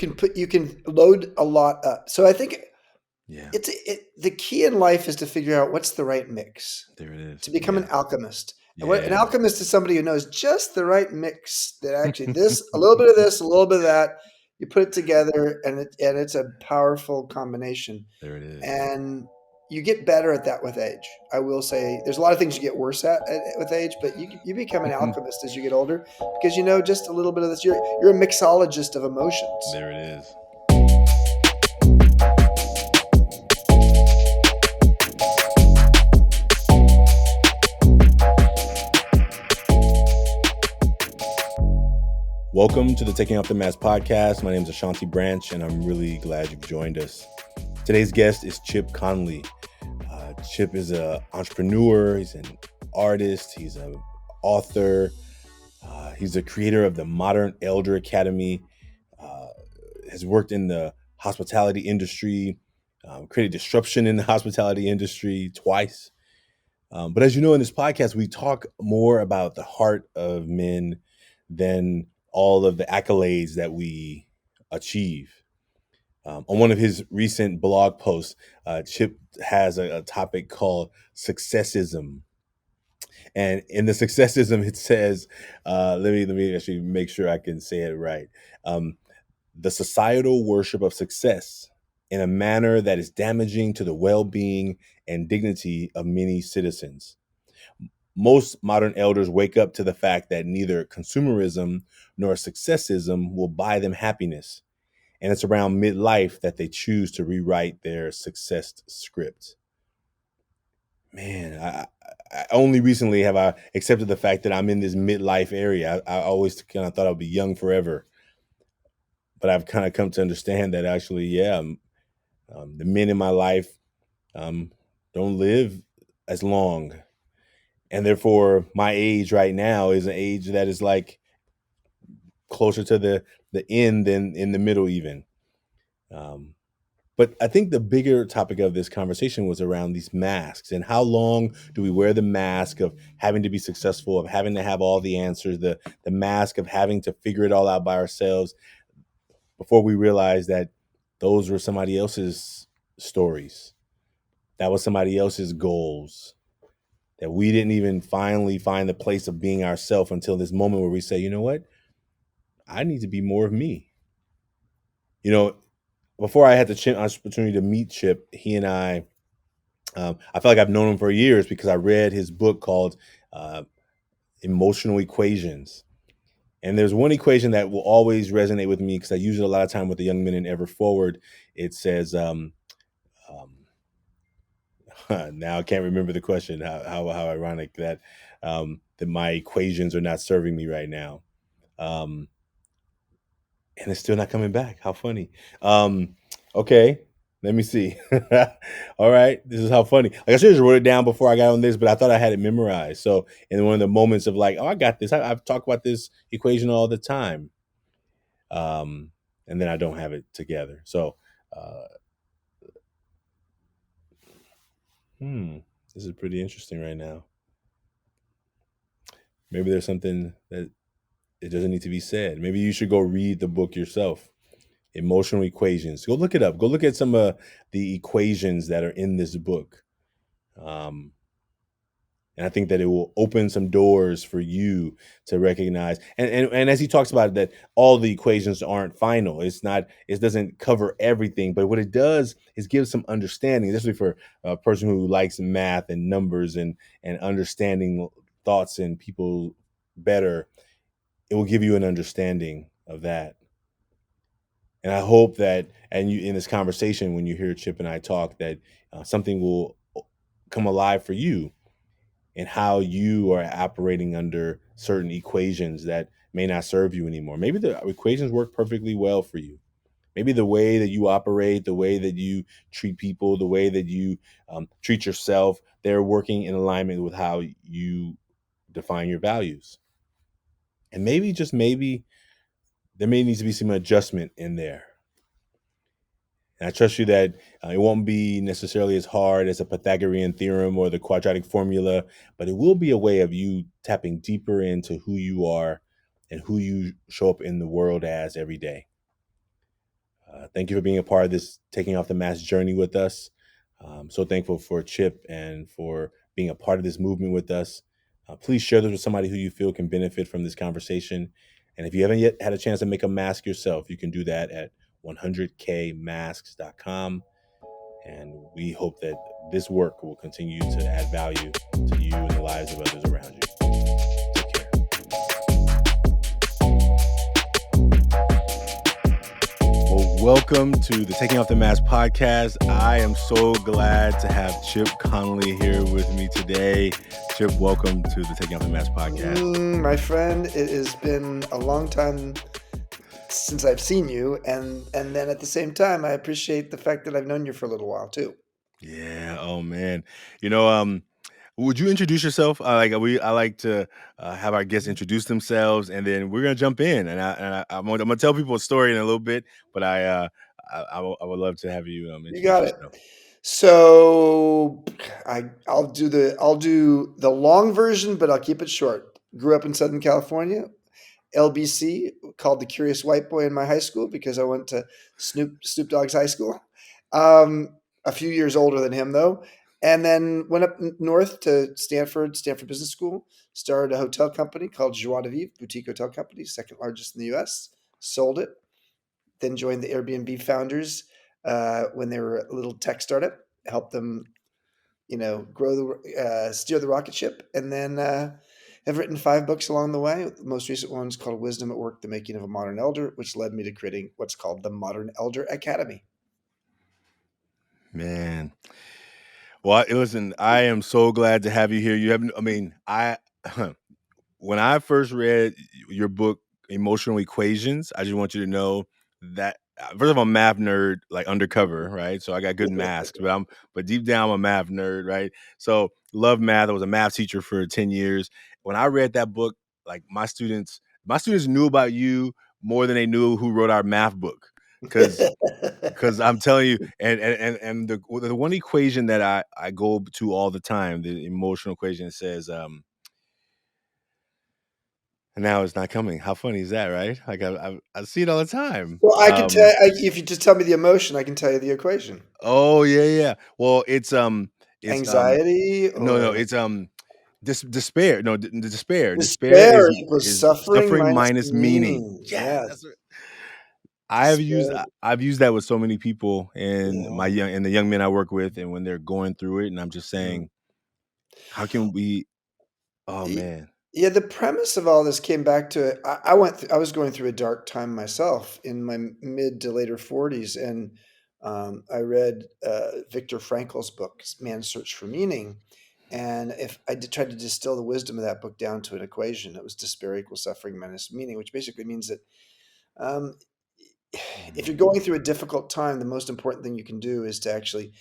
you can load a lot up. So I think Yeah, the key in life is to figure out what's the right mix there it is. to become an Yeah, alchemist. And what an yeah, alchemist is somebody who knows just the right mix that actually this, a little bit of this, a little bit of that, you put it together and it's a powerful combination. there it is. And you get better at that with age. I will say there's a lot of things you get worse at with age, but you become an alchemist as you get older because you know just a little bit of this. You're a mixologist of emotions. There it is. Welcome to the Taking Off the Mask podcast. My name is Ashanti Branch, and I'm really glad you've joined us. Today's guest is Chip Conley. Chip is an entrepreneur. He's an artist. He's an author. He's the creator of the Modern Elder Academy. Has worked in the hospitality industry, created disruption in the hospitality industry twice. But as you know, in this podcast, we talk more about the heart of men than all of the accolades that we achieve. On one of his recent blog posts, Chip has a topic called successism. And in the successism, it says, let me actually make sure I can say it right. The societal worship of success in a manner that is damaging to the well-being and dignity of many citizens. Most modern elders wake up to the fact that neither consumerism nor successism will buy them happiness. And it's around midlife that they choose to rewrite their success script. Man, I only recently have I accepted the fact that I'm in this midlife area. I always kind of thought I'd be young forever. But I've kind of come to understand that actually, the men in my life don't live as long. And therefore, my age right now is an age that is like closer to the end than in the middle even. But I think the bigger topic of this conversation was around these masks and how long do we wear the mask of having to be successful, of having to have all the answers, the mask of having to figure it all out by ourselves before we realize that those were somebody else's stories. That was somebody else's goals. That we didn't even finally find the place of being ourselves until this moment where we say, you know what? I need to be more of me. You know, before I had the opportunity to meet Chip, he and I feel like I've known him for years because I read his book called Emotional Equations. And there's one equation that will always resonate with me because I use it a lot of time with the young men in Ever Forward. It says, now I can't remember the question. How ironic that that my equations are not serving me right now. And it's still not coming back. How funny. Okay, let me see. All right, this is how funny. Like I should have wrote it down before I got on this, but I thought I had it memorized. So in one of the moments of like, oh, I got this. I've talked about this equation all the time. And then I don't have it together. So, this is pretty interesting right now. Maybe there's something that it doesn't need to be said. Maybe you should go read the book yourself. Emotional Equations. Go look it up. Go look at some of the equations that are in this book. And I think that it will open some doors for you to recognize. And as he talks about that all the equations aren't final. It doesn't cover everything, but what it does is give some understanding, especially for a person who likes math and numbers and understanding thoughts and people better. It will give you an understanding of that. And I hope that, and you in this conversation, when you hear Chip and I talk, that something will come alive for you and how you are operating under certain equations that may not serve you anymore. Maybe the equations work perfectly well for you. Maybe the way that you operate, the way that you treat people, the way that you treat yourself, they're working in alignment with how you define your values. And maybe, just maybe, there may need to be some adjustment in there. And I trust you that it won't be necessarily as hard as a Pythagorean theorem or the quadratic formula, but it will be a way of you tapping deeper into who you are and who you show up in the world as every day. Thank you for being a part of this taking off the mask journey with us. So thankful for Chip and for being a part of this movement with us. Please share this with somebody who you feel can benefit from this conversation. And if you haven't yet had a chance to make a mask yourself, you can do that at 100kmasks.com. And we hope that this work will continue to add value to you and the lives of others around you. Take care. Well, welcome to the Taking Off the Mask podcast. I am so glad to have Chip Conley here with me today. Chip, welcome to the Taking Off the Mask podcast. My friend, it has been a long time since I've seen you, and then at the same time, I appreciate the fact that I've known you for a little while too. Yeah. Oh man. Would you introduce yourself? I like to have our guests introduce themselves, and then we're gonna jump in. I'm gonna tell people a story in a little bit, but I would love to have you You introduce got it. yourself. So I'll do the long version, but I'll keep it short. Grew up in Southern California. LBC, called the Curious White Boy in my high school because I went to Snoop Dogg's high school. A few years older than him though, and then went up north to Stanford Business School. Started a hotel company called Joie de Vivre boutique hotel company, second largest in the U.S. Sold it. Then joined the Airbnb founders when they were a little tech startup. Helped them, grow steer the rocket ship, and then have written 5 books along the way. The most recent one's called Wisdom at Work: The Making of a Modern Elder, which led me to creating what's called the Modern Elder Academy. Man. Well, listen, I am so glad to have you here. When I first read your book, Emotional Equations, I just want you to know that first of all, I'm a math nerd, like undercover, right? So I got good masks, but deep down, I'm a math nerd, right? So love math. I was a math teacher for 10 years. When I read that book, like my students knew about you more than they knew who wrote our math book. Because I'm telling you, and the one equation that I go to all the time, the emotional equation says, and now it's not coming. How funny is that, right? Like I see it all the time. Well, I can tell if you just tell me the emotion, I can tell you the equation. Oh yeah, yeah. Well, it's Anxiety no, or it's despair. No, despair. Despair despair is equals is suffering suffering minus minus meaning. meaning. Yes, Yes, that's what despair. I've used that with so many people Yeah. and the young men I work with, and when they're going through it, and I'm just Mm. saying, how can we? Oh Y- man. Yeah, the premise of all this came back to it. I was going through a dark time myself in my mid to later 40s, and I read Viktor Frankl's book, Man's Search for Meaning. And if I did try to distill the wisdom of that book down to an equation, it was despair equals suffering minus meaning, which basically means that um, if you're going through a difficult time, the most important thing you can do is to actually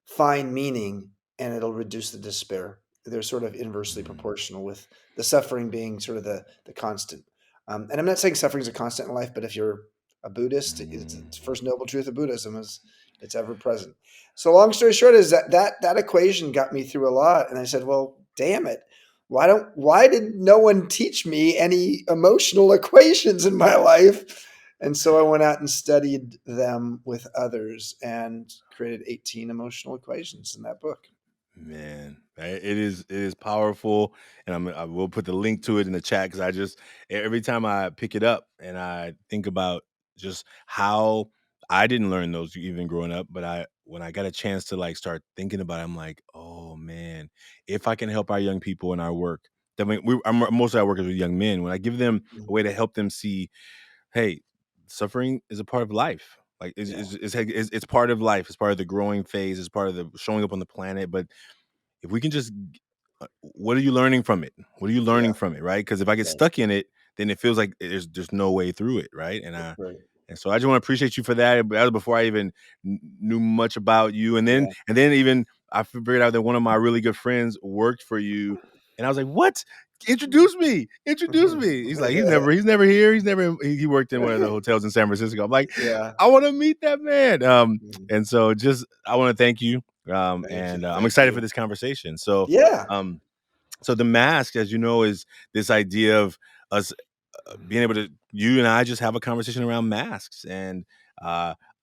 find meaning, and it'll reduce the despair. They're sort of inversely Mm. proportional, with the suffering being sort of the constant. And I'm not saying suffering is a constant in life, but if you're a Buddhist, Mm. it's the first noble truth of Buddhism is it's ever present. So long story short is that equation got me through a lot, and I said, well, damn it. Why did no one teach me any emotional equations in my life? And so I went out and studied them with others and created 18 emotional equations in that book. Man, it is powerful, and I will put the link to it in the chat because every time I pick it up and I think about just how I didn't learn those even growing up, but I when I got a chance to like start thinking about it, I'm like, oh man, if I can help our young people in our work, then mostly I work with young men. When I give them Mm. a way to help them see, hey, suffering is a part of life. Like Yeah. it's part of life. It's part of the growing phase. It's part of the showing up on the planet. But if we can just what are you learning from it? What are you Yeah. learning from it, right? Because if I get Right. stuck in it, then it feels like there's no way through it, right? Right. And so I just want to appreciate you for that. But that was before I even knew much about you, Yeah. and then even I figured out that one of my really good friends worked for you, and I was like, "What? Introduce me." He's like, he's never here. He worked in one of the hotels in San Francisco. I'm like, Yeah. I want to meet that man. Mm. And so just I want to thank you, Thank you. and I'm Thank excited for you. this conversation. So, Yeah. um, so the mask, as you know, is this idea of us being able to you and I just have a conversation around masks, and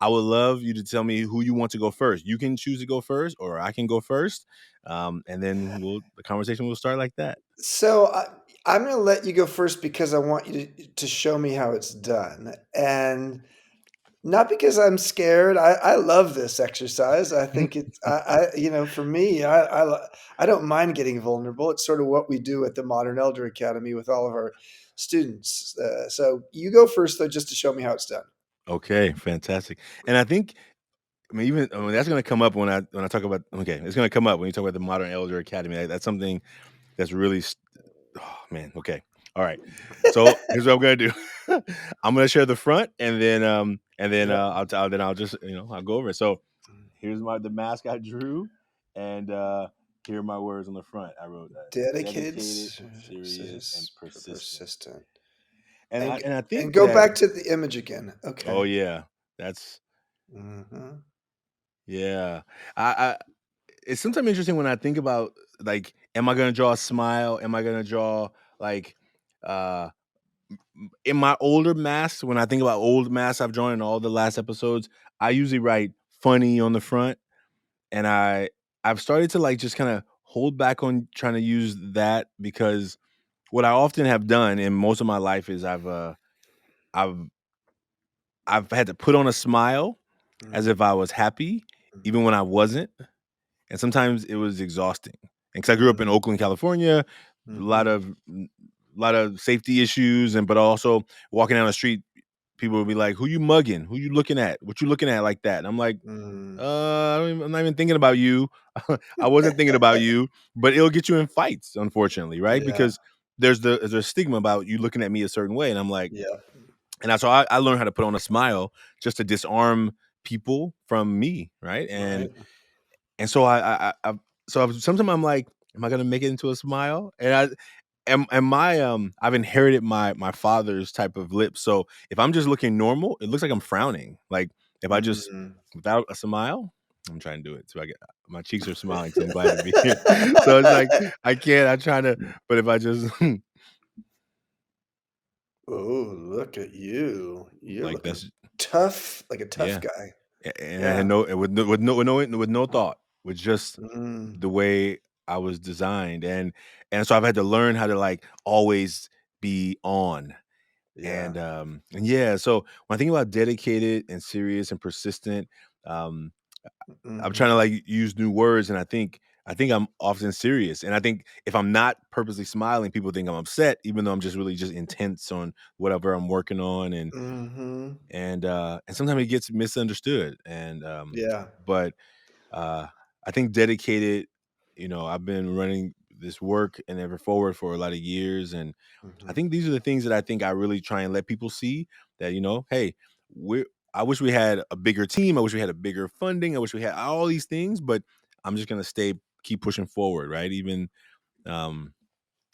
I would love you to tell me who you want to go first. You can choose to go first, or I can go first, and then the conversation will start like that. So I'm going to let you go first because I want you to show me how it's done. And not because I'm scared. I love this exercise. I think it's, for me, I don't mind getting vulnerable. It's sort of what we do at the Modern Elder Academy with all of our students. So you go first, though, just to show me how it's done. Okay, fantastic. And I think, that's going to come up when I talk about. Okay, it's going to come up when you talk about the Modern Elder Academy. That's something that's really. Oh man. Okay. All right. So here's what I'm gonna do. I'm gonna share the front, and then Yep. I'll just I'll go over it. So here's the mask I drew, and here are my words on the front. I wrote Dedicated, dedicated, serious, and persistent. persistent. And And, I and think go that. back to the image again. Oh Okay. yeah, that's Hmm. yeah. I it's sometimes interesting when I think about, like, am I gonna draw a smile? Am I gonna draw, like, uh in my older masks, when I think about old masks I've drawn in all the last episodes, I usually write funny on the front, and I've started to, like, just kind of hold back on trying to use that, because what I often have done in most of my life is I've I've had to put on a smile as if I was happy even when I wasn't, and sometimes it was exhausting. And because I grew up in Oakland, California, a lot Mm-hmm. of safety issues, and but also walking down the street, people would be like, "Who you mugging? Who you looking at? What you looking at like that?" And I'm like, Mm. I'm not even thinking about you. I wasn't thinking about you, but it'll get you in fights, unfortunately, right? Yeah. Because there's a stigma about you looking at me a certain way, and I'm like, Yeah. and that's why I learned how to put on a smile just to disarm people from me, right? Right. And so sometimes I'm like, am I gonna make it into a smile? And I've inherited my father's type of lips. So if I'm just looking normal, it looks like I'm frowning. Like, if I just Mm. without a smile, I'm trying to do it. So I get my cheeks are smiling, so I'm glad to be here. So it's like I can't. I try to, but if I just Oh, look at you. You're like, looking that's tough, like a tough yeah. guy. And I had Yeah. no with no thought, with just Mm. the way I was designed, and so I've had to learn how to, like, always be on. Yeah. And yeah, so when I think about dedicated and serious and persistent, um, I'm trying to, Mhm. like, use new words, and I think I'm often serious, and I think if I'm not purposely smiling, people think I'm upset, even though I'm just really just intense on whatever I'm working on, Mhm. and sometimes it gets misunderstood, Yeah. but uh, I think dedicated. I've been running this work and ever forward for a lot of years, and I Mhm. think these are the things that I think I really try and let people see that, hey, we're. I wish we had a bigger team. I wish we had a bigger funding. I wish we had all these things, but I'm just gonna keep pushing forward, right? Um,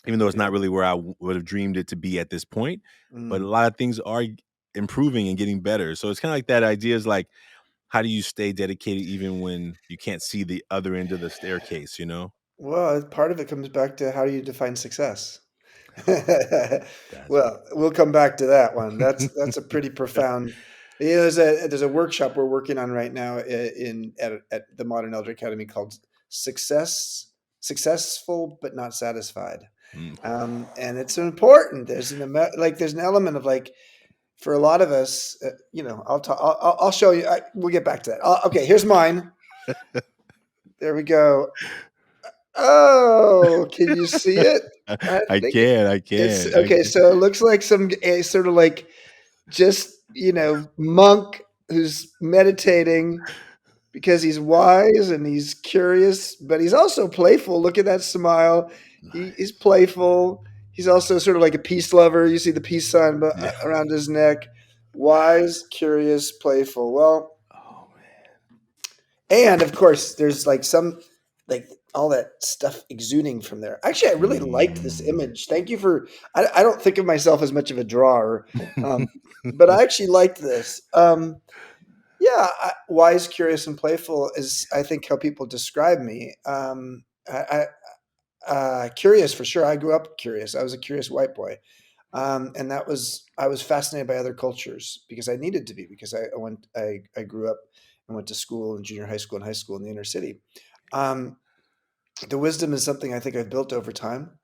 even though it's Yeah. not really where I would have dreamed it to be at this point, but a Mm. lot of things are improving and getting better. So it's kind of like that idea is like, how do you stay dedicated even when you can't see the other end of the staircase, you know? Well, part of it comes back to how do you define success? That's Well, we'll come back to that one. That's a pretty profound. There's a workshop we're working on right now at the Modern Elder Academy called Successful but Not Satisfied. Mm. And it's important. There's an element of, like, for a lot of us, I'll show you. We'll get back to that. Okay, here's mine. There we go. Oh, can you see it? I I think can, it's I okay. can. So it looks like sort of like just, monk who's meditating because he's wise and he's curious, but he's also playful. Look at that smile. He's Nice. playful. He's also sort of like a peace lover. You see the peace sign Yeah. around his neck. Wise, curious, playful. Well, Oh man. and of course, there's like like all that stuff exuding from there. Actually, I really liked this Mm. image. Thank you for. I don't think of myself as much of a drawer, um, but I actually liked this. Yeah, wise, curious, and playful is, I think, how people describe me. Curious for sure. I grew up curious. I was a curious white boy. And I was fascinated by other cultures because I needed to be, because I grew up and went to school in junior high school and high school in the inner city. Um, the wisdom is something I think I've built over time.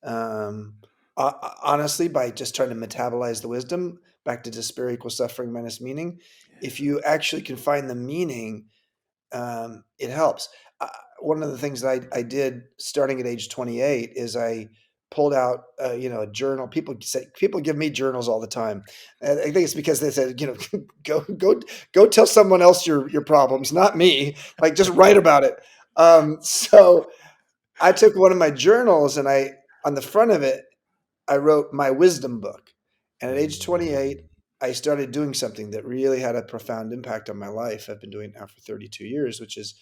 Um, Honestly, by just trying to metabolize the wisdom back to despair equals suffering minus meaning. If you actually can find the meaning, it helps. Uh, One of the things that I did starting at age 28 is I pulled out, a journal. People give me journals all the time. And I think it's because they said, go tell someone else your problems, not me. Like, just write about it. So I took one of my journals, and on the front of it, I wrote my wisdom book. And at age 28, I started doing something that really had a profound impact on my life. I've been doing it now for 32 years, which is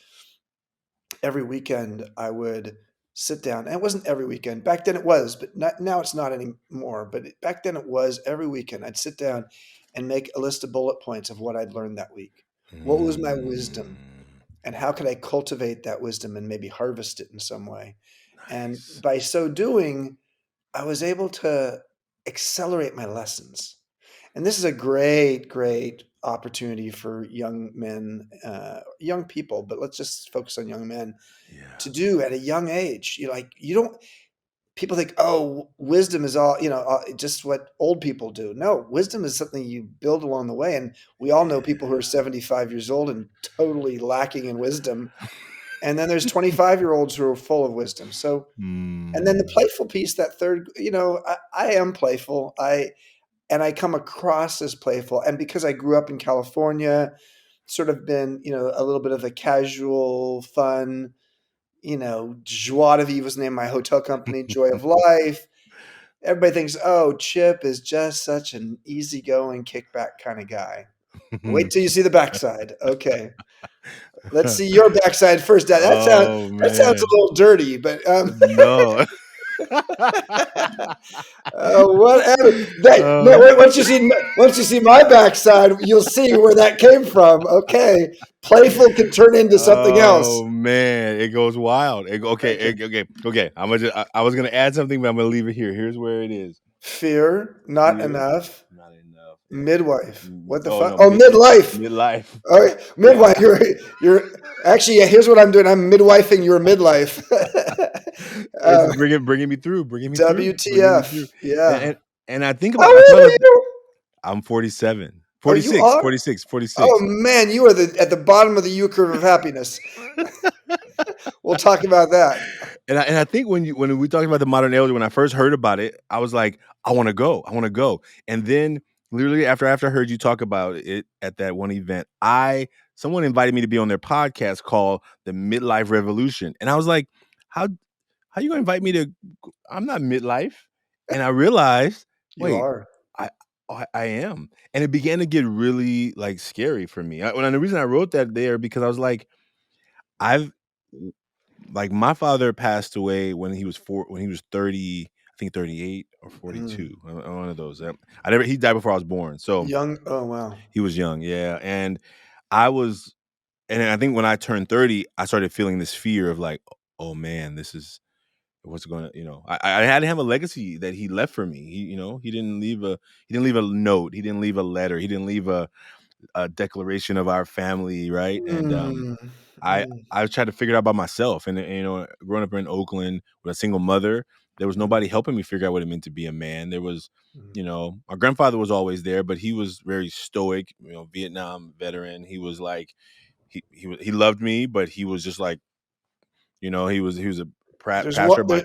every weekend I would sit down. And it wasn't every weekend. Back then it was, but now it's not anymore. But back then it was every weekend. I'd sit down and make a list of bullet points of what I'd learned that week. What was my wisdom? Mm, And how could I cultivate that wisdom and maybe harvest it in some way? And nice. by so doing, I was able to accelerate my lessons. And this is a great, great opportunity for young men, young people, but let's just focus on young men Yeah. to do at a young age. You don't, people think, oh, wisdom is all, just what old people do. No, wisdom is something you build along the way. And we all know people who are 75 years old and totally lacking in wisdom. And then there's 25-year-olds who are full of wisdom. So, and then the Mm, playful piece, that third, I am playful. And I come across as playful. And because I grew up in California, sort of been, a little bit of a casual, fun, Joie de Vivre was the name of my hotel company, Joy of Life. Everybody thinks, oh, Chip is just such an easygoing, kickback kind of guy. Wait till you see the backside. Okay. Let's see your backside first. oh That sounds a man. little dirty, but No. whatever. No, um, once you see my backside, you'll see where that came from. Okay, playful can turn into something else. oh man, it goes wild. Okay, Okay, okay. I was gonna add something, but I'm gonna leave it here. Here's where it is. fear, not Fear, enough. not enough, Midwife. What the oh fuck? no, Oh, midlife. midlife. All right, Yeah. midwife. You're actually, yeah. Here's what I'm doing. I'm midwifing your midlife. It's uh, bringing me through. WTF? And Yeah. and, and How I old thought are of you? I'm 47, Oh, you 46, are. 46, Oh 46. man, you are at the bottom of the U curve of happiness. We'll talk about that. And I think when we talked about the modern elder, when I first heard about it, I was like, I want to go. I want to go. And then literally after I heard you talk about it at that one event, someone invited me to be on their podcast called The Midlife Revolution. And I was like, how you gonna invite me to I'm not midlife. And I realized, You wait, are. I I am. And it began to get really like scary for me. And the reason I wrote that there because I was like, I've like my father passed away when he was 30, I think 38 or Mm. 42. One of those. He died before I was born. So Young. Oh wow. he was young, yeah. And I was and I think when I turned 30, I started feeling this fear of like, oh man, this is what's going to, I had to have a legacy that he left for me. He didn't leave a note, he didn't leave a letter, he didn't leave a declaration of our family, right? And Mm. I Mm. I tried to figure it out by myself, and growing up in Oakland with a single mother, there was Mm. nobody helping me figure out what it meant to be a man. There was, Mm. my grandfather was always there, but he was very stoic. Vietnam veteran. He was like he loved me, but he was just like he was a There's pastor one. by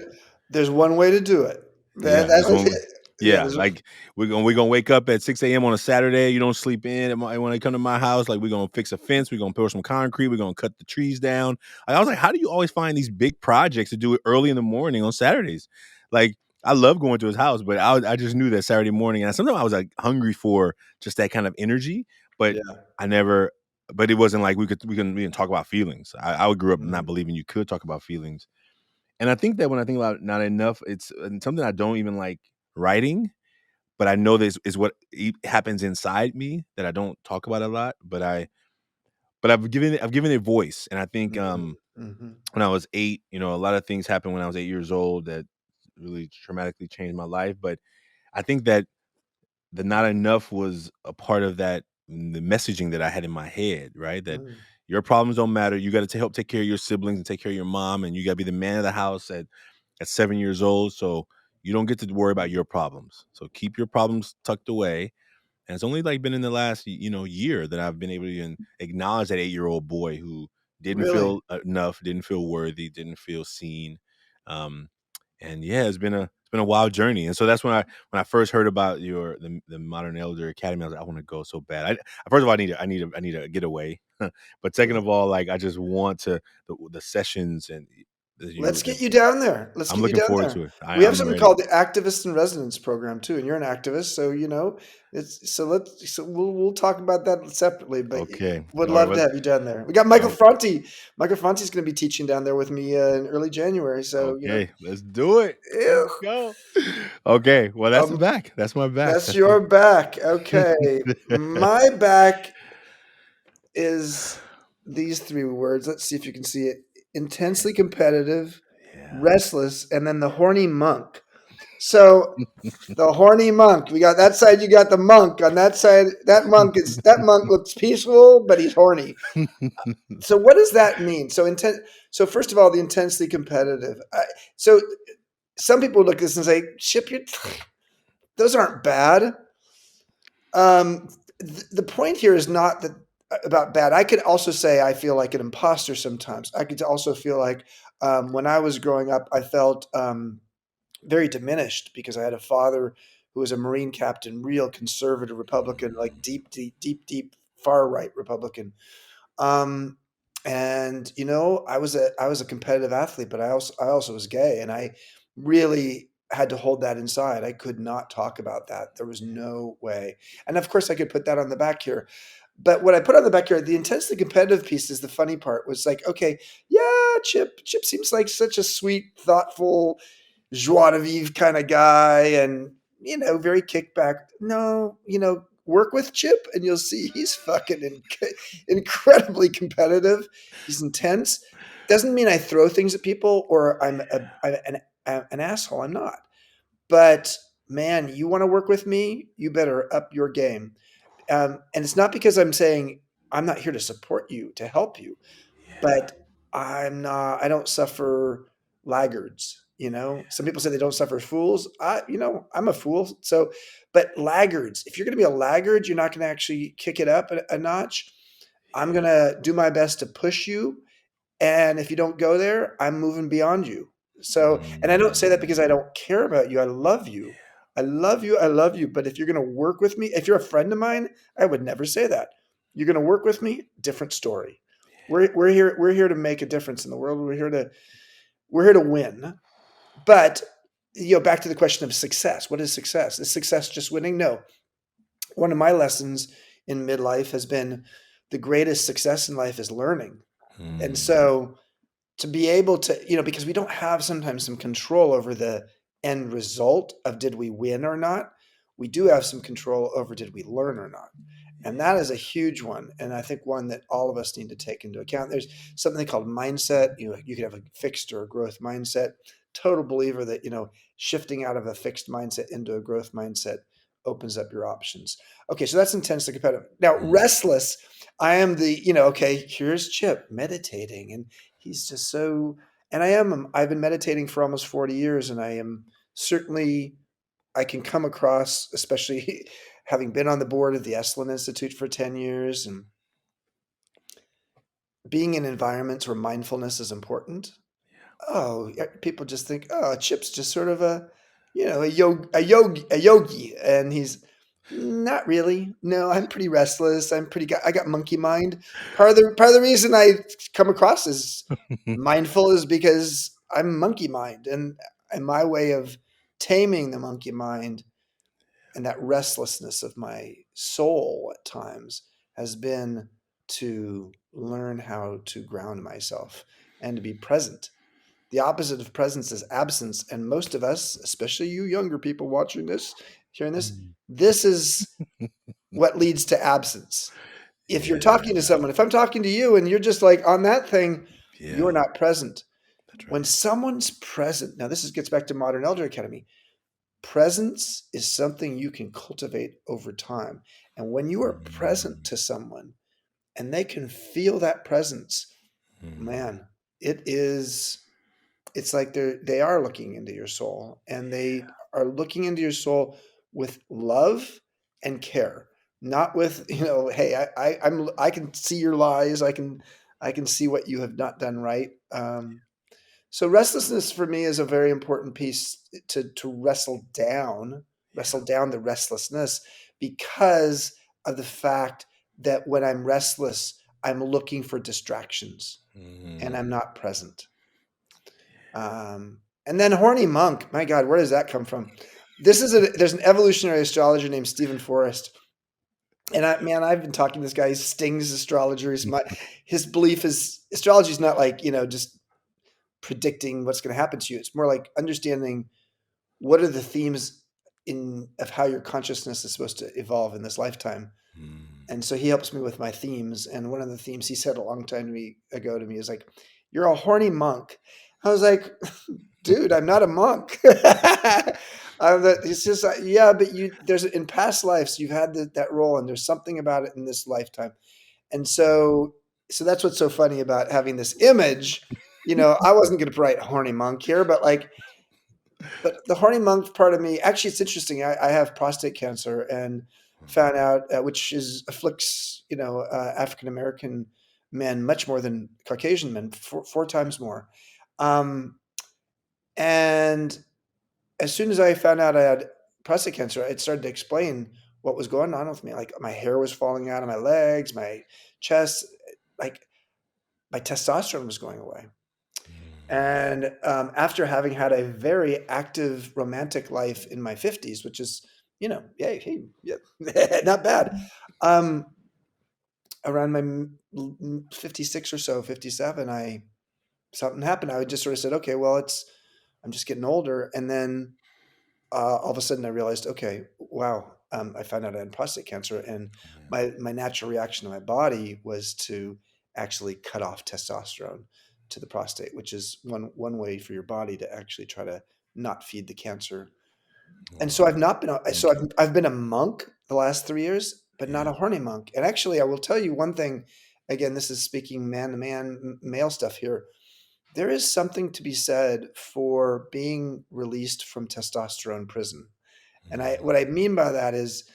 There's one way to do it. yeah, there's one way. Yeah. Yeah, like we're gonna wake up at 6 a.m. on a Saturday. You don't sleep in. And when they come to my house, like we're gonna fix a fence, we're gonna pour some concrete, we're gonna cut the trees down. Like, I was like, how do you always find these big projects to do it early in the morning on Saturdays? Like I love going to his house, but I just knew that Saturday morning, and sometimes I was like hungry for just that kind of energy, but Yeah. I never. But it wasn't like we didn't talk about feelings. I grew up not Mm. believing you could talk about feelings. And I think that when I think about not enough, it's something I don't even like writing, but I know this is what happens inside me that I don't talk about a lot. But I've given it voice, and I think Mm. Mhm. when I was 8, a lot of things happened when I was 8 years old that really traumatically changed my life. But I think that the not enough was a part of that, the messaging that I had in my head, right? That Mm. your problems don't matter. You got to help take care of your siblings and take care of your mom, and you got to be the man of the house at 7 years old. So you don't get to worry about your problems. So keep your problems tucked away. And it's only like been in the last year that I've been able to even acknowledge that 8-year-old boy who didn't Really? feel enough, didn't feel worthy, didn't feel seen. Um, and yeah, it's been a wild journey. And so that's when I first heard about the Modern Elder Academy. I was like, I want to go so bad. First of all, I need to get away. But second of all, like I just want to the sessions and Let's get you down there. Let's I'm get you looking down forward to there. it. We have I'm something ready. called the Activist in Residence program too, and you're an activist, so we'll talk about that separately. But Okay. would All right. love to Well, have you down there. We got Michael Franti. Michael Franti's going to be teaching down there with me in early January. So okay, let's do it. Let's ew. go. Okay, well, that's the um, back. That's my back. that's your back. Okay, my back is these three words. Let's see if you can see it: intensely competitive, Yeah. restless, and then the horny monk. So the horny monk. We got that side. You got the monk on that side. That monk looks peaceful, but he's horny. So what does that mean? So first of all, the intensely competitive. So some people look at this and say, "Chip, those aren't bad." The point here is not that about bad. I could also say I feel like an imposter sometimes. I could also feel like when I was growing up, I felt very diminished because I had a father who was a Marine captain, real conservative Republican, like deep, deep, deep, deep far right Republican. Um, and I was a competitive athlete, but I also was gay, and I really had to hold that inside. I could not talk about that. There was no way. And of course, I could put that on the back here. But what I put on the back here, the intensely competitive piece is the funny part. Was like, okay, yeah, Chip seems like such a sweet, thoughtful, joie de vivre kind of guy, and very kickback. No, work with Chip and you'll see he's fucking incredibly competitive. He's intense. Doesn't mean I throw things at people or I'm an asshole. I'm not. But man, you want to work with me? You better up your game. And it's not because I'm saying I'm not here to support you, to help you, but Yeah. I don't suffer laggards. Some people say they don't suffer fools. I'm a fool. So, but laggards, if you're going to be a laggard, you're not going to actually kick it up a notch. I'm going to do my best to push you. And if you don't go there, I'm moving beyond you. So, and I don't say that because I don't care about you. I love you. I love you. I love you. But if you're going to work with me, if you're a friend of mine, I would never say that. You're going to work with me, different story. We're here to make a difference in the world. We're here to win. But back to the question of success. What is success? Is success just winning? No. One of my lessons in midlife has been the greatest success in life is learning. And Mm, so to be able to, because we don't have sometimes some control over the end result of did we win or not, we do have some control over did we learn or not. And that is a huge one. And I think one that all of us need to take into account. There's something called mindset. You could have a fixed or a growth mindset. Total believer that, shifting out of a fixed mindset into a growth mindset opens up your options. Okay, so that's intensely competitive. Now, mm, restless, I am okay, here's Chip meditating and he's just so, and I've been meditating for almost 40 years and I am certainly, I can come across, especially having been on the board of the Esalen Institute for 10 years and being in environments where mindfulness is important. Oh, yeah, people just think, oh, Chip's just sort of a yogi, and he's not really. No, I'm pretty restless. I got monkey mind. Part of the reason I come across as mindful is because I'm monkey mind, and my way of taming the monkey mind and that restlessness of my soul at times has been to learn how to ground myself and to be present. The opposite of presence is absence. And most of us, especially you younger people watching this, hearing this, mm. this is what leads to absence. If you're talking to Yeah. someone, if I'm talking to you and you're just like on that thing, you're Yeah. not present. That's When right. someone's present, now this gets back to Modern Elder Academy. presence is something you can cultivate over time. And when you are present Mm, to someone and they can feel that presence, mm, man, it is it's like they are looking into your soul, and they are looking into your soul with love and care, not with, hey, I can see your lies, I can see what you have not done right. So restlessness for me is a very important piece to yeah. wrestle down the restlessness, because of the fact that when I'm restless, I'm looking for distractions and Mm, I'm not present. And then horny monk, my God, where does that come from? There's an evolutionary astrologer named Stephen Forrest. And I've been talking to this guy. He stings astrologers. His belief is astrology is not like, just predicting what's going to happen to you. It's more like understanding what are the themes in of how your consciousness is supposed to evolve in this lifetime. mm. And so he helps me with my themes. And one of the themes he said a long time ago to me is like, "You're a horny monk." I was like, "Dude, I'm not a monk." It's just yeah, but there's in past lives you've had that role, and there's something about it in this lifetime. And so that's what's so funny about having this image. I wasn't going to write horny monk here, but the horny monk part of me, actually, it's interesting. I have prostate cancer and found out, which is afflicts, African American men much more than Caucasian men, four times more. Um, and as soon as I found out I had prostate cancer, it started to explain what was going on with me. Like my hair was falling out of my legs, my chest, like my testosterone was going away. And after having had a very active romantic life in my 50s, which is, yay, hey, yeah, not bad. Um, Around my 56 or so, 57, something happened. I just sort of said, okay, well, I'm just getting older. And then all of a sudden I realized, okay, wow, I found out I had prostate cancer, and my natural reaction to my body was to actually cut off testosterone to the prostate, which is one way for your body to actually try to not feed the cancer. And so Wow. I've not been so Thank you. I've been a monk the last 3 years, but not Yeah. a horny monk. And actually, I will tell you one thing. Again, this is speaking man to man, male stuff here. There is something to be said for being released from testosterone prison. And what I mean by that is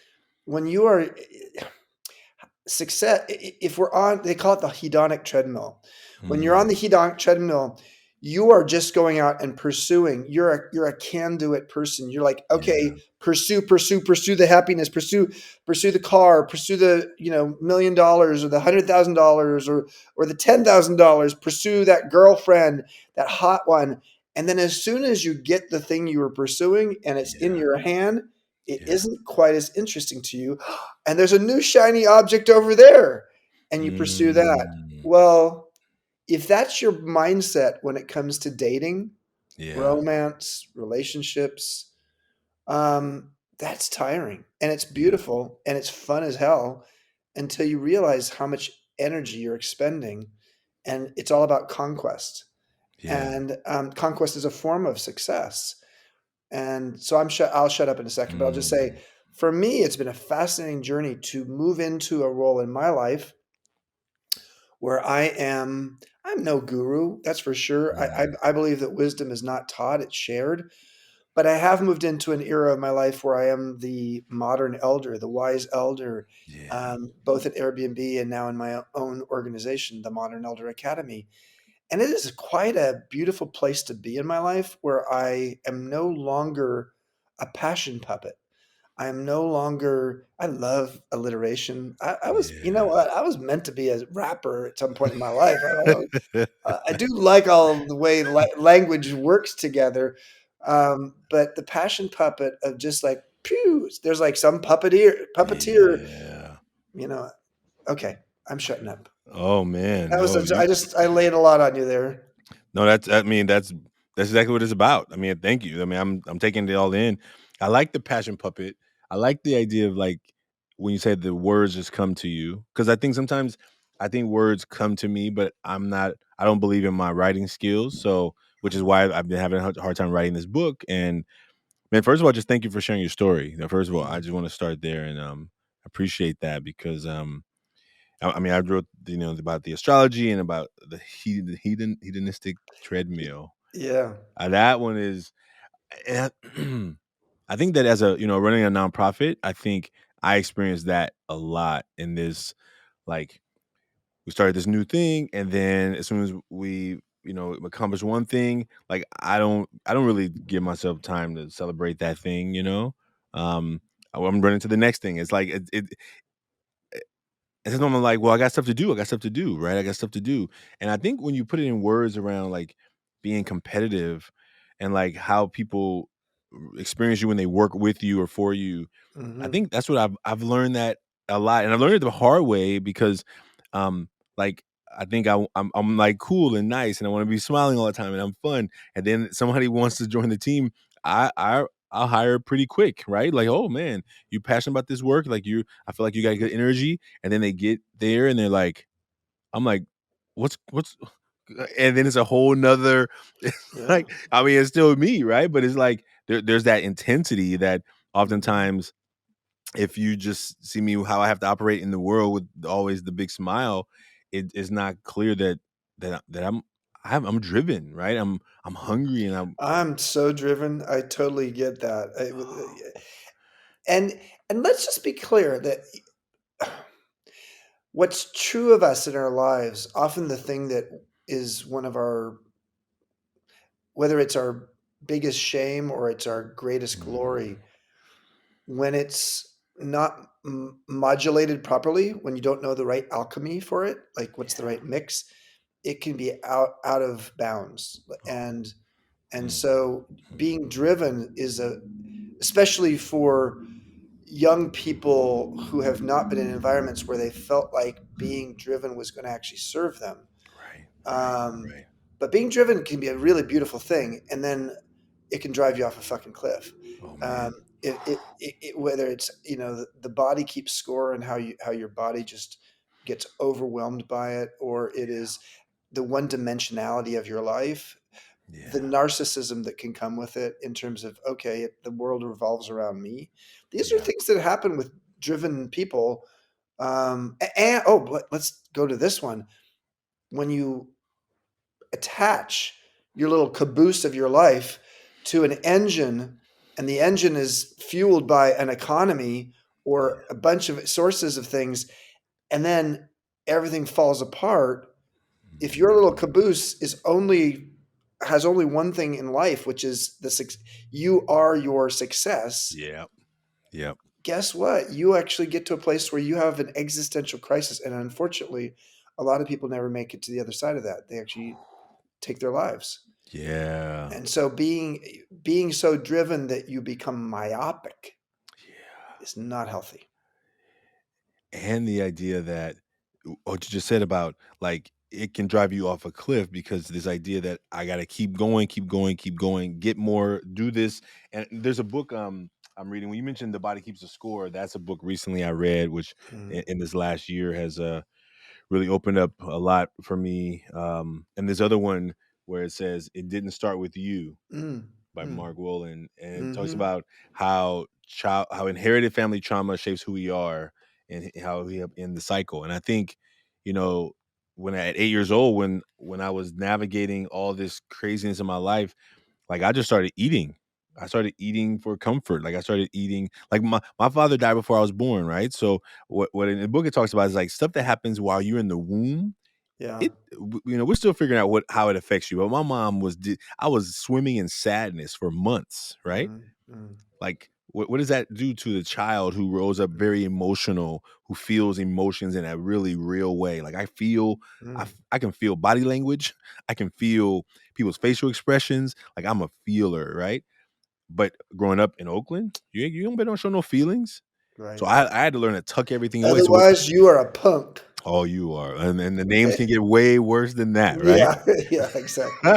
when you are success, if we're on, they call it the hedonic treadmill. When you're on Mm, the hedonic treadmill, you are just going out and pursuing. You're a can-do-it person. You're like, yeah. okay, pursue the happiness, pursue the car, pursue the $1 million or the $100,000 or the $10,000. Pursue that girlfriend, that hot one. And then as soon as you get the thing you were pursuing and it's in Yeah. your hand, it Yeah. isn't quite as interesting to you, and there's a new shiny object over there, and you pursue that. Mm, Well, if that's your mindset when it comes to dating, yeah. romance, relationships, that's tiring, and it's Yeah. beautiful and it's fun as hell until you realize how much energy you're expending, and it's all about conquest. Yeah. And conquest is a form of success. And so I'll shut up in a second, but I'll just say, Mm, for me, it's been a fascinating journey to move into a role in my life where I'm no guru, that's for sure. mm, I believe that wisdom is not taught, it's shared. But I have moved into an era of my life where I am the modern elder, the wise elder, yeah. both at Airbnb and now in my own organization, the Modern Elder Academy. And it is quite a beautiful place to be in my life, where I am no longer a passion puppet. I am no longer. I love alliteration. I was, you know Yeah. what? I was meant to be a rapper at some point in my life. I don't know. I do like all the way language works together, but the passion puppet of just like, pew. There's like some puppeteer. Yeah. You know. Okay, I'm shutting up. Oh man. That was. No, you I laid a lot on you there. no, that's I mean, that's exactly what it's about. I mean, thank you. I mean, I'm taking it all in. I like the passion puppet. I like the idea of like when you said the words just come to you. Because I think sometimes I think words come to me, but I don't believe in my writing skills. So which is why I've been having a hard time writing this book. And Man, first of all, just thank you for sharing your story. Now, first of all, I Mm. just want to start there and appreciate that because I mean I wrote about the astrology and about hedonistic treadmill. Yeah. That one is and I think that as a running a nonprofit, I think I experienced that a lot in this like we started this new thing and then as soon as we accomplish one thing, like I don't really give myself time to celebrate that thing. um I'm running to the next thing. It's like and then I'm like, well, I got stuff to do. I got stuff to do, right? I got stuff to do. And I think when you put it in words around like being competitive and like how people experience you when they work with you or for you, I Hmm. think that's what I've learned that a lot, and I learned it the hard way because, like I think I'm like cool and nice, and I want to be smiling all the time, and I'm fun. And then somebody wants to join the team, I'll hire pretty quick, right? Like, oh man, you passionate about this work, like I feel like you got good energy, and then they get there and they're like, I'm like, what's and then it's a whole nother Yeah. like I mean it's still me, right? But it's like there's that intensity that Hmm. oftentimes if you just see me how I have to operate in the world with always the big smile, it is not clear that I'm driven, right? I'm hungry and I'm I'm so driven. I totally get that. And let's just be clear that what's true of us in our lives, often the thing that is one of our, whether it's our biggest shame or it's our greatest Mm, glory, when it's not modulated properly, when you don't know the right alchemy for it, like what's the yeah. right mix, it can be out of bounds. And Mm, so mm, being driven is a, especially for young people who have not been in environments where they felt like being driven was going to actually serve them. right, right, Um, right. but being driven can be a really beautiful thing, and then it can drive you off a fucking cliff. Oh Um, man. whether it's the body keeps score and how your body just gets overwhelmed by it, or it Yeah. is the one dimensionality of your life, the Yeah. narcissism that can come with it in terms of okay, the world revolves around me. These are Yeah. things that happen with driven people. And oh, let's go to this one. When you attach your little caboose of your life to an engine, and the engine is fueled by an economy Yeah. or a bunch of sources of things, and then everything falls apart. If your little Mm, caboose is only has only one thing in life, which is you are your success, yeah. Yep. guess what? You actually get to a place where you have an existential crisis, and unfortunately, a lot of people never make it to the other side of that. They actually take their lives. Yeah. And so being so driven that you become myopic Yeah. is not healthy. And the idea that what you just said about like it can drive you off a cliff because this idea that I got to keep going, keep going, keep going, get more, do this. And there's a book I'm reading. When you mentioned The Body Keeps a Score, that's a book recently I read, which Mm, in this last year has really opened up a lot for me. And there's other one where it says it didn't start with you mm, by mm, Mark Wolin, and it talks mhm. about how inherited family trauma shapes who we are and how we have in the cycle. And I think, you know, when at 8 years old, when I was navigating all this craziness in my life, like I just started eating. I started eating for comfort. Like I started eating. Like my father died before I was born, right? So what in the book it talks about is like stuff that happens while you're in the womb Yeah. we're still figuring out how it affects you. But my mom I was swimming in sadness for months, right? Mm, mm, Like, what does that do to the child who grows up very emotional, who feels emotions in a really real way? Like, mm. I can feel body language, I can feel people's facial expressions. Like, I'm a feeler, right? But growing up in Oakland, you don't show no feelings. So Right. I had to learn to tuck everything away. So Otherwise, you are a punk. oh, you are, and the names Okay. can get way worse than that, right? Yeah. Yeah. Exactly.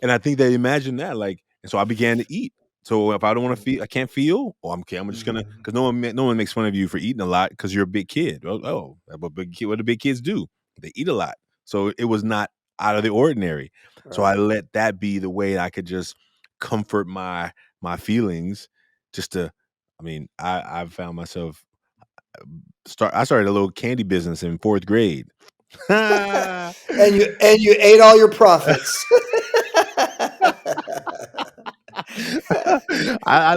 And I think they imagine that, like, and so I began to eat. So if I don't want to Mm, feel, I can't feel. Oh, I'm okay. I'm just gonna mm, because no one makes fun of you for eating a lot because you're a big kid. But big kid, what do big kids do? They eat a lot. So it was not out of the ordinary. So I right. let that be the way I could just comfort my my feelings just to, I mean, I've found myself I started a little candy business in 4th grade. And you ate all your profits. I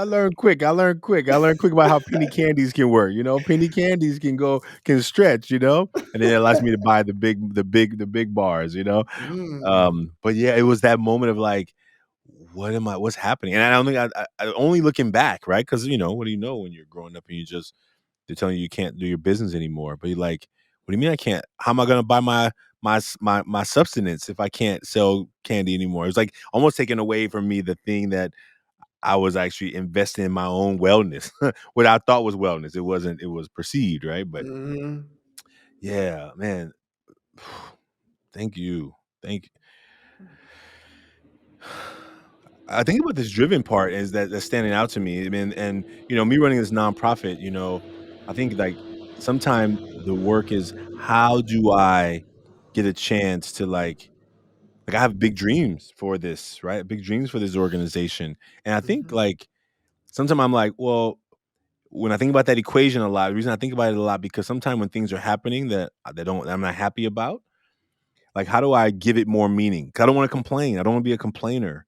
learned quick. I learned quick. I learned quick about how penny candies can work. Penny candies can stretch. And then it allows me to buy the big bars. Mm. But yeah, it was that moment of like, what's happening? And I don't think I only looking back, right? Because what do you know when you're growing up and they're telling you can't do your business anymore. But you're like, what do you mean I can't? How am I going to buy my substance if I can't sell candy anymore? It's like almost taking away from me the thing that I was actually investing in my own wellness, what I thought was wellness. It wasn't. It was perceived, right? But Mhm. yeah, man. Thank you. Thank. I think about this driven part is that's standing out to me. I mean, and me running this nonprofit. I think like sometimes the work is how do I get a chance to I have big dreams for this, right? Big dreams for this organization, and I think Mhm. like sometimes I'm like, well, when I think about that equation a lot, the reason I think about it a lot because sometimes when things are happening that I'm not happy about, like how do I give it more meaning? 'Cause I don't want to complain. I don't want to be a complainer.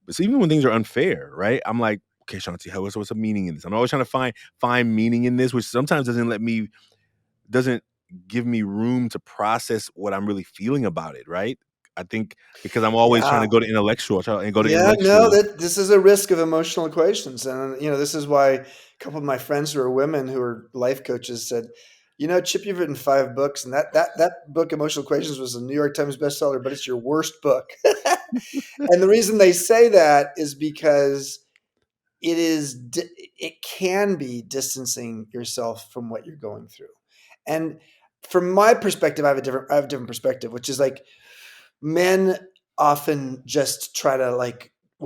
But so even when things are unfair, right? I'm like, okay, Shanti, what's the meaning in this? I'm always trying to find meaning in this, which sometimes doesn't give me room to process what I'm really feeling about it, right? I think because I'm always trying Yeah. to go to intellectual, try and go to Yeah, no, intellectual. that this is a risk of emotional equations, and this is why a couple of my friends who are women who are life coaches said, Chip, you've written 5 books, and that book, Emotional Equations, was a New York Times bestseller, but it's your worst book. And the reason they say that is because it can be distancing yourself from what you're going through. And from my perspective, I have a different perspective, which is like men often just try to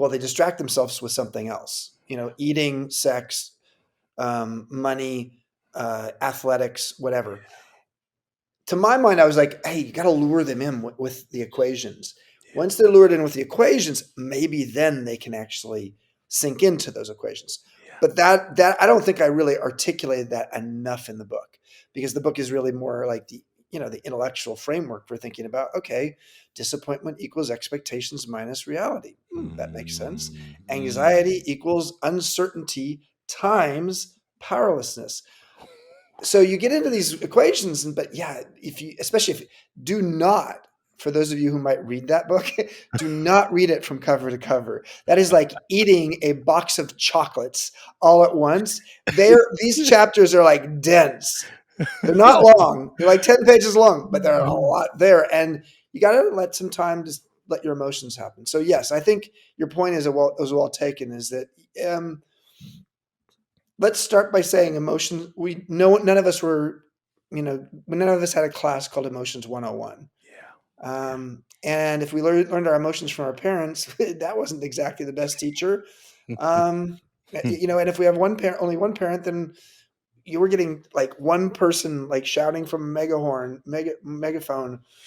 they distract themselves with something else, eating, sex, money, athletics, whatever. To my mind, I was like, hey, you got to lure them in with the equations. Yeah, Once they're lured in with the equations, maybe then they can actually sink into those equations. yeah. But that I don't think I really articulated that enough in the book, because the book is really more like the intellectual framework for thinking about, okay, disappointment equals expectations minus reality. That makes sense. Mm, Anxiety mm. equals uncertainty times powerlessness. So you get into these equations, but yeah, especially if do not, for those of you who might read that book, do not read it from cover to cover. That is like eating a box of chocolates all at once. These chapters are like dense. They're not long. They're like 10 pages long, but there are a lot there. And you got to let some time to let your emotions happen. So yes, I think your point was well taken, is that um, let's start by saying emotions. We know none of us were, none of us had a class called Emotions 101. Yeah, And if we learned our emotions from our parents, that wasn't exactly the best teacher. yeah. Um, and if we have only one parent, then you were getting like one person like shouting from a megaphone,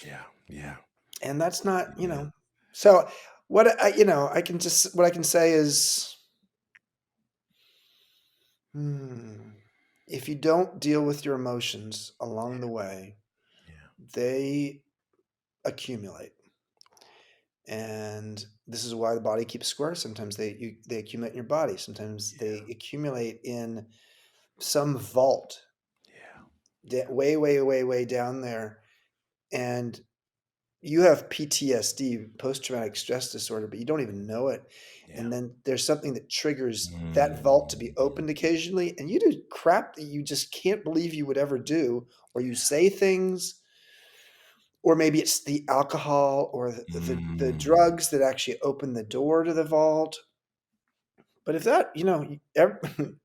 Yeah, yeah, and that's not, yeah, So what I can say is, hmm, if you don't deal with your emotions along the way, yeah, they accumulate. And this is why the body keeps score. Sometimes they accumulate in your body. Sometimes they accumulate in some vault yeah, way, way, way, way down there. And you have PTSD, post traumatic stress disorder, but you don't even know it. yeah, And then there's something that triggers that vault to be Mm. opened occasionally. And you do crap that you just can't believe you would ever do, or you say things, or maybe it's the alcohol or the Mm. drugs that actually open the door to the vault. But if that,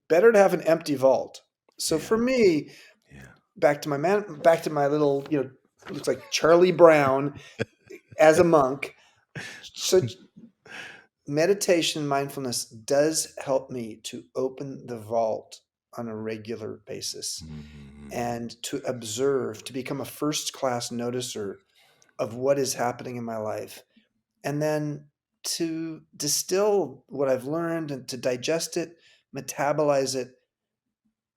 better to have an empty vault. So Yeah, for me, yeah. back to my little, looks like Charlie Brown as a monk. So meditation, mindfulness does help me to open the vault on a regular basis, Mhm. and to observe, to become a first class noticer of what is happening in my life, and then to distill what I've learned and to digest it, metabolize it,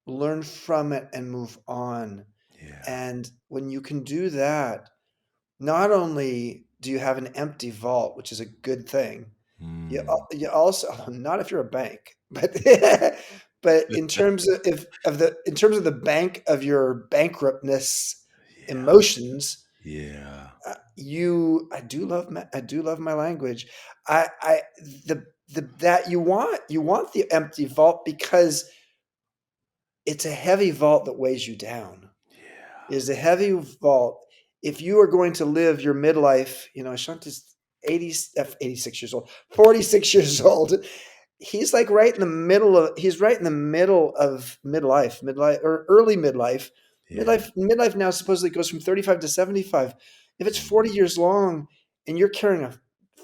learn from it, and move on. Yeah. And when you can do that, not only do you have an empty vault, which is a good thing, Mm. you also not if you're a bank, but but in terms of in terms of the bank of your bankruptness Yeah. emotions, Yeah. you I do love my language. I the that you want the empty vault because it's a heavy vault that weighs you down. It Yeah. is a heavy vault. If you are going to live your midlife, Ashanti's 80, 86 years old, 46 years old. He's like he's right in the middle of midlife or early midlife. Yeah. Midlife now supposedly goes from 35 to 75. If it's 40 Mm. years long and you're carrying a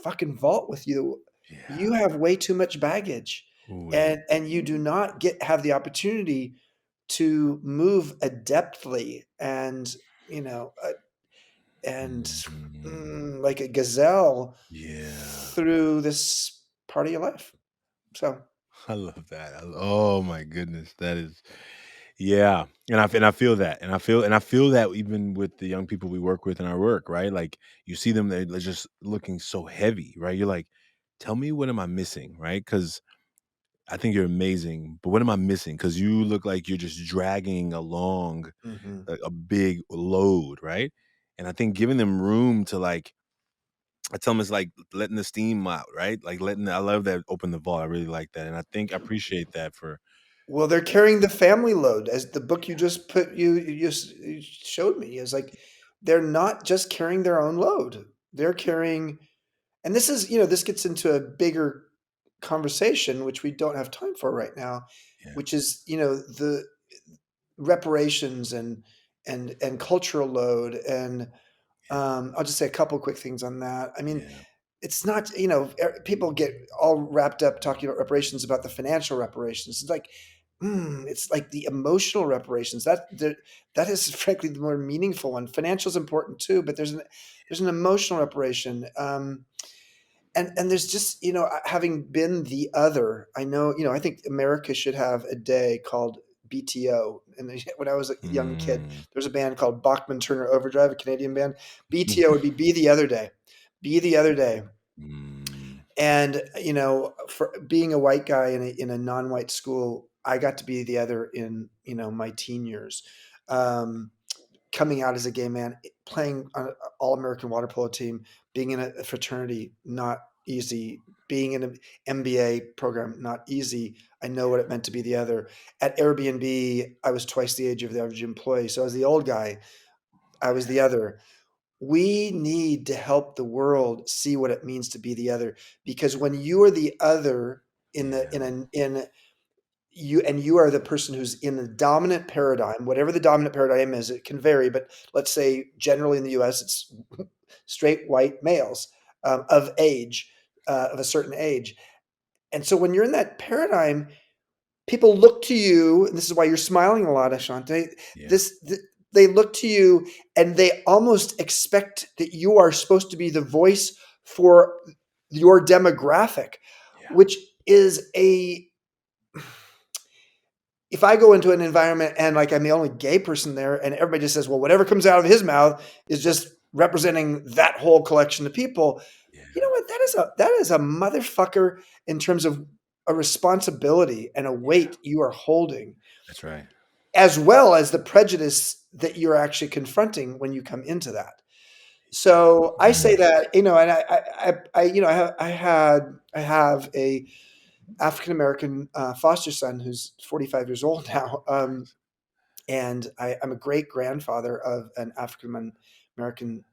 fucking vault with you, Yeah. you have way too much baggage. Ooh. And you do not have the opportunity to move adeptly and you know uh, and Mm. like a gazelle Yeah. through this part of your life. So I love that. Oh my goodness, that is, yeah. And I feel that, and I feel that even with the young people we work with in our work, right? Like you see them, they're just looking so heavy, right? You're like, tell me what am I missing, right? Because I think you're amazing, but what am I missing? Because you look like you're just dragging along mhm. a big load, right? And I think giving them room to like, I tell them it's like letting the steam out, right? Like I love that open the vault. I really like that. And I think I appreciate that for, Well, they're carrying the family load, as the book you just you showed me is like they're not just carrying their own load. They're carrying, and this is this gets into a bigger conversation which we don't have time for right now, yeah, which is the reparations and cultural load. And yeah, I'll just say a couple quick things on that. I mean, yeah, it's not, people get all wrapped up talking about reparations, about the financial reparations. It's like, it's like the emotional reparations that is frankly the more meaningful one. Financial is important too, but there's an emotional reparation. And there's just, having been the other, I know, I think America should have a day called BTO. And when I was a young kid, mm, there was a band called Bachman Turner Overdrive, a Canadian band. BTO would be the other day, be the other day. mm, And for being a white guy in a non-white school, I got to be the other in my teen years. Um, Coming out as a gay man, playing on an all-American water polo team, being in a fraternity, not easy. Being in an MBA program, not easy. I know what it meant to be the other. At Airbnb, I was twice the age of the average employee. So I was the old guy. I was the other. We need to help the world see what it means to be the other, because when you are the other in the yeah, in you and you are the person who's in the dominant paradigm, whatever the dominant paradigm is, it can vary, but let's say generally in the US, it's straight white males of age, of a certain age. And so when you're in that paradigm, people look to you, and this is why you're smiling a lot, Ashante. yeah, This, they look to you and they almost expect that you are supposed to be the voice for your demographic, yeah, which is a if I go into an environment and like I'm the only gay person there and everybody just says, well, whatever comes out of his mouth is just representing that whole collection of people, you know yeah, what? That is a motherfucker in terms of a responsibility and a yeah. weight you are holding, That's right. as well as the prejudice that you're actually confronting when you come into that. Yeah. So I say Mm, that, and I have a African American foster son who's 45 years old now. And I'm a great grandfather of an African American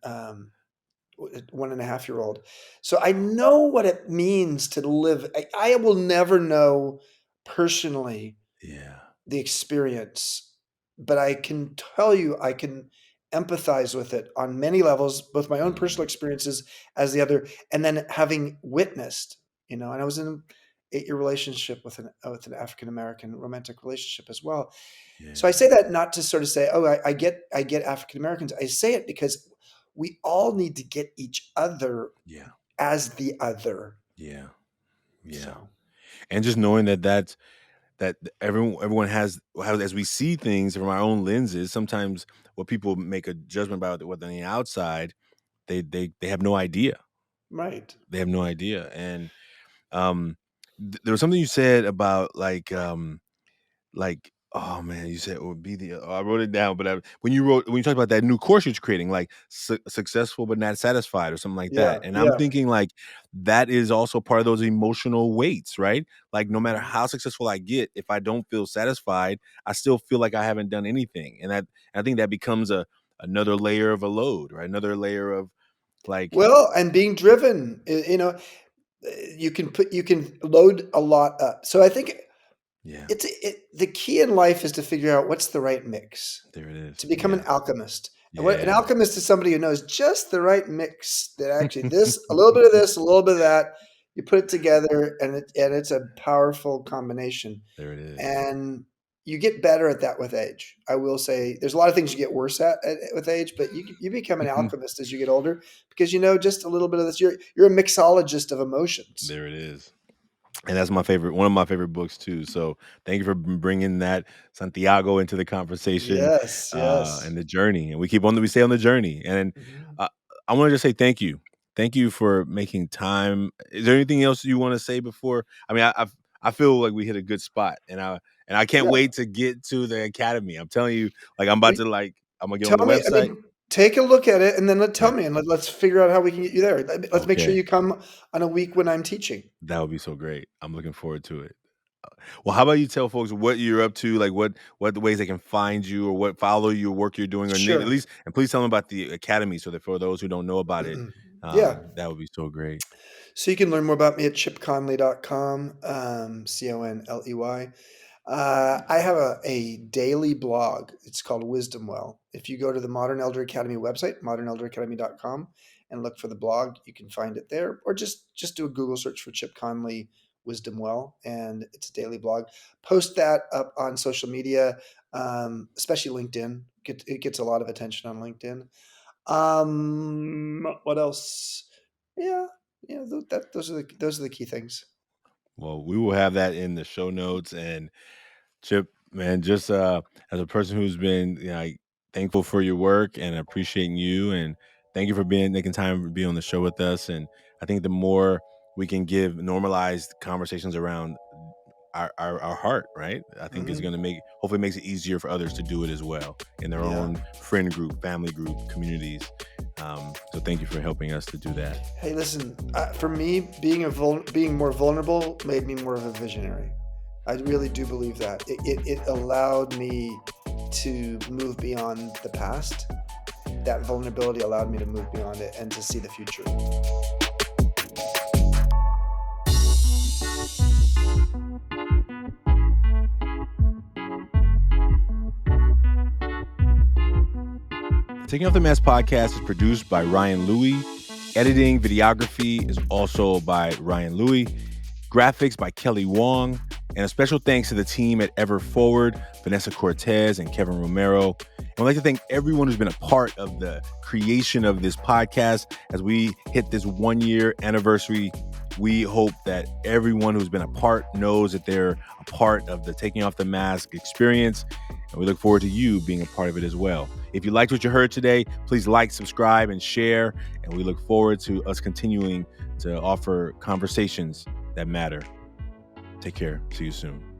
1.5-year old. So I know what it means to live. I will never know personally yeah, the experience, but I can tell you I can empathize with it on many levels, both my own personal mm, experiences as the other, and then having witnessed, and I was in an 8-year relationship with an African American romantic relationship as well. So I yeah, say that not to sort of say, oh, I get African Americans. I say it because we all need to get each other yeah, as the other. Yeah. Yeah. So, And just knowing that everyone has, as we see things from our own lenses, sometimes what people make a judgment about what on the outside, they have no idea. right. They have no idea. And there was something you said about like, oh man, you said it would be the. I wrote it down, but when you talked about that new course you're creating, like successful but not satisfied, or something like that, Yeah, and I'm yeah. thinking like that is also part of those emotional weights, right? Like no matter Mhm. how successful I get, if I don't feel satisfied, I still feel like I haven't done anything, and I think that becomes another layer of a load, right? Another layer of like, Well, and being driven, you can load a lot up. So I think yeah, the key in life is to figure out what's the right mix, there it is, to become an yeah, alchemist. And what an yeah, alchemist is somebody who knows just the right mix that actually this, a little bit of this, a little bit of that, you put it together and it's a powerful combination. there it is. And you get better at that with age. I will say there's a lot of things you get worse at with age, but you become an alchemist as you get older because you know just a little bit of this. You're a mixologist of emotions. There it is. And that's my favorite, one of my favorite books too. So thank you for bringing that Santiago into the conversation, Yes, yes. and the journey. And we stay on the journey. And Mhm. uh, I want to just say thank you for making time. Is there anything else you want to say before? I mean, I feel like we hit a good spot, and I can't Yeah. wait to get to the academy. I'm telling you, like I'm about We to I'm gonna get on the tell me. I website. mean, take a look at it and then tell Yeah. me, and let's figure out how we can get you there. Let's make sure Okay. you come on a week when I'm teaching. That would be so great. I'm looking forward to it. Well, how about you tell folks what you're up to, like what the ways they can find you or what follow your work you're doing, or at Sure. least, and please tell them about the academy so that for those who don't know about it, Yeah. that would be so great. So you can learn more about me at chipconley.com, Conley. I have a daily blog. It's called Wisdom Well. If you go to the Modern Elder Academy website, modernelderacademy.com, and look for the blog, you can find it there. Or just do a Google search for Chip Conley Wisdom Well, and it's a daily blog. Post that up on social media, especially LinkedIn. It gets a lot of attention on LinkedIn. What else? Yeah, yeah. Those are the key things. Well, we will have that in the show notes. And Chip, man, just as a person who's been, like, thankful for your work and appreciating you, and thank you for making time to be on the show with us. And I think the more we can give normalized conversations around our heart, right, I think is Hmm. going to hopefully makes it easier for others to do it as well in their Yeah. own friend group, family group, communities. So thank you for helping us to do that. Hey, listen. For me, being more vulnerable made me more of a visionary. I really do believe that it allowed me to move beyond the past. That vulnerability allowed me to move beyond it and to see the future. Taking Off the Mask podcast is produced by Ryan Louie. Editing, videography is also by Ryan Louie. Graphics by Kelly Wong. And a special thanks to the team at Ever Forward, Vanessa Cortez and Kevin Romero. And I'd like to thank everyone who's been a part of the creation of this podcast. As we hit this 1 year anniversary, we hope that everyone who's been a part knows that they're a part of the Taking Off the Mask experience. And we look forward to you being a part of it as well. If you liked what you heard today, please like, subscribe, and share. And we look forward to us continuing to offer conversations that matter. Take care. See you soon.